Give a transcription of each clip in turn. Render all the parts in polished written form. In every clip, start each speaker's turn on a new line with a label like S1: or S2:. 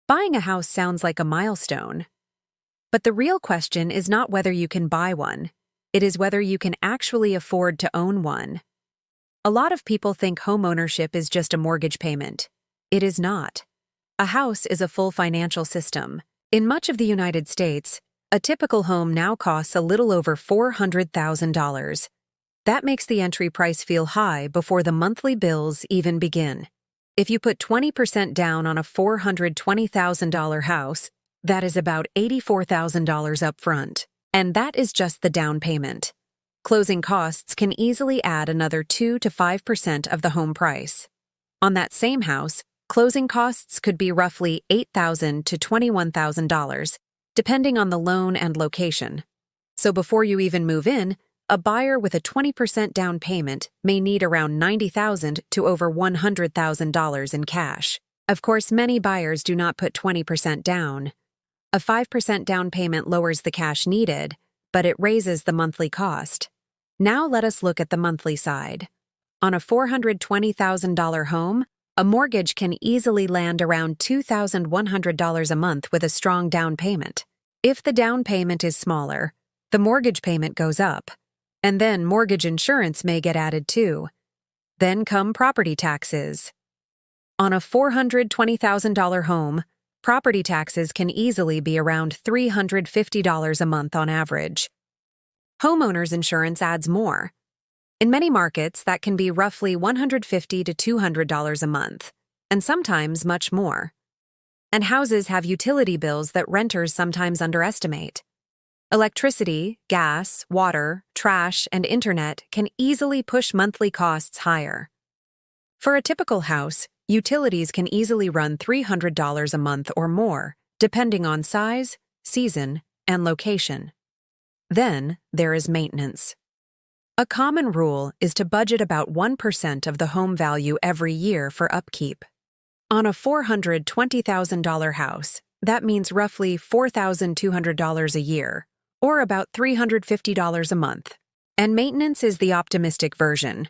S1: Buying a house sounds like a milestone. But the real question is not whether you can buy one. It is whether you can actually afford to own one. A lot of people think homeownership is just a mortgage payment. It is not. A house is a full financial system. In much of the United States, a typical home now costs a little over $400,000. That makes the entry price feel high before the monthly bills even begin. If you put 20% down on a $420,000 house, that is about $84,000 up front. And that is just the down payment. Closing costs can easily add another 2 to 5% of the home price. On that same house, closing costs could be roughly $8,000 to $21,000, depending on the loan and location. So before you even move in, a buyer with a 20% down payment may need around $90,000 to over $100,000 in cash. Of course, many buyers do not put 20% down. A 5% down payment lowers the cash needed, but it raises the monthly cost. Now let us look at the monthly side. On a $420,000 home, a mortgage can easily land around $2,100 a month with a strong down payment. If the down payment is smaller, the mortgage payment goes up, and then mortgage insurance may get added too. Then come property taxes. On a $420,000 home, property taxes can easily be around $350 a month on average. Homeowners insurance adds more. In many markets, that can be roughly $150 to $200 a month, and sometimes much more. And houses have utility bills that renters sometimes underestimate. Electricity, gas, water, trash, and internet can easily push monthly costs higher. For a typical house, utilities can easily run $300 a month or more, depending on size, season, and location. Then there is maintenance. A common rule is to budget about 1% of the home value every year for upkeep. On a $420,000 house, that means roughly $4,200 a year, or about $350 a month. And maintenance is the optimistic version.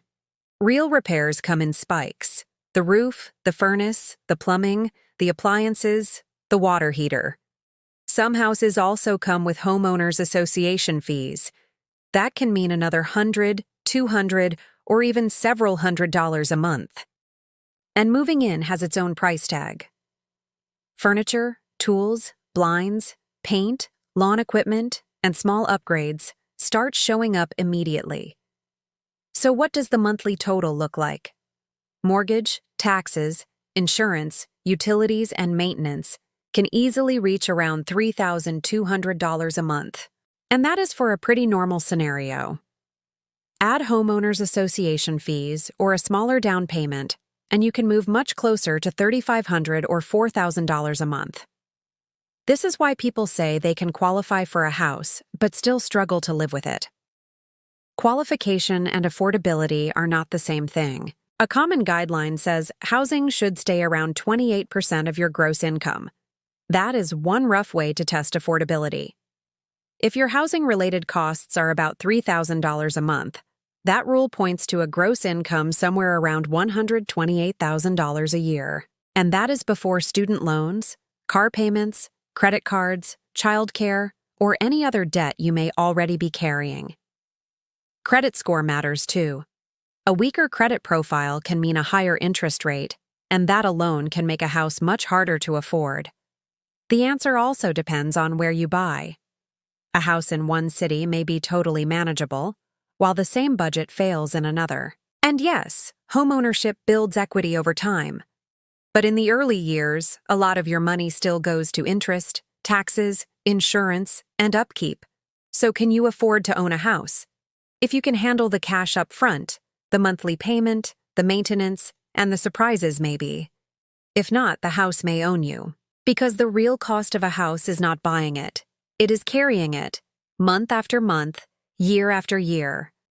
S1: Real repairs come in spikes: the roof, the furnace, the plumbing, the appliances, the water heater. Some houses also come with homeowners association fees. That can mean another $100, $200, or even several $100s a month. And moving in has its own price tag. Furniture, tools, blinds, paint, lawn equipment, and small upgrades start showing up immediately. So what does the monthly total look like? Mortgage, taxes, insurance, utilities, and maintenance can easily reach around $3,200 a month. And that is for a pretty normal scenario. Add homeowners association fees or a smaller down payment, and you can move much closer to $3,500 or $4,000 a month. This is why people say they can qualify for a house, but still struggle to live with it. Qualification and affordability are not the same thing. A common guideline says housing should stay around 28% of your gross income. That is one rough way to test affordability. If your housing-related costs are about $3,000 a month, that rule points to a gross income somewhere around $128,000 a year. And that is before student loans, car payments, credit cards, childcare, or any other debt you may already be carrying. Credit score matters too. A weaker credit profile can mean a higher interest rate, and that alone can make a house much harder to afford. The answer also depends on where you buy. A house in one city may be totally manageable, while the same budget fails in another. And yes, homeownership builds equity over time. But in the early years, a lot of your money still goes to interest, taxes, insurance, and upkeep. So can you afford to own a house? If you can handle the cash up front, the monthly payment, the maintenance, and the surprises maybe. If not, the house may own you. Because the real cost of a house is not buying it. It is carrying it, month after month, year after year.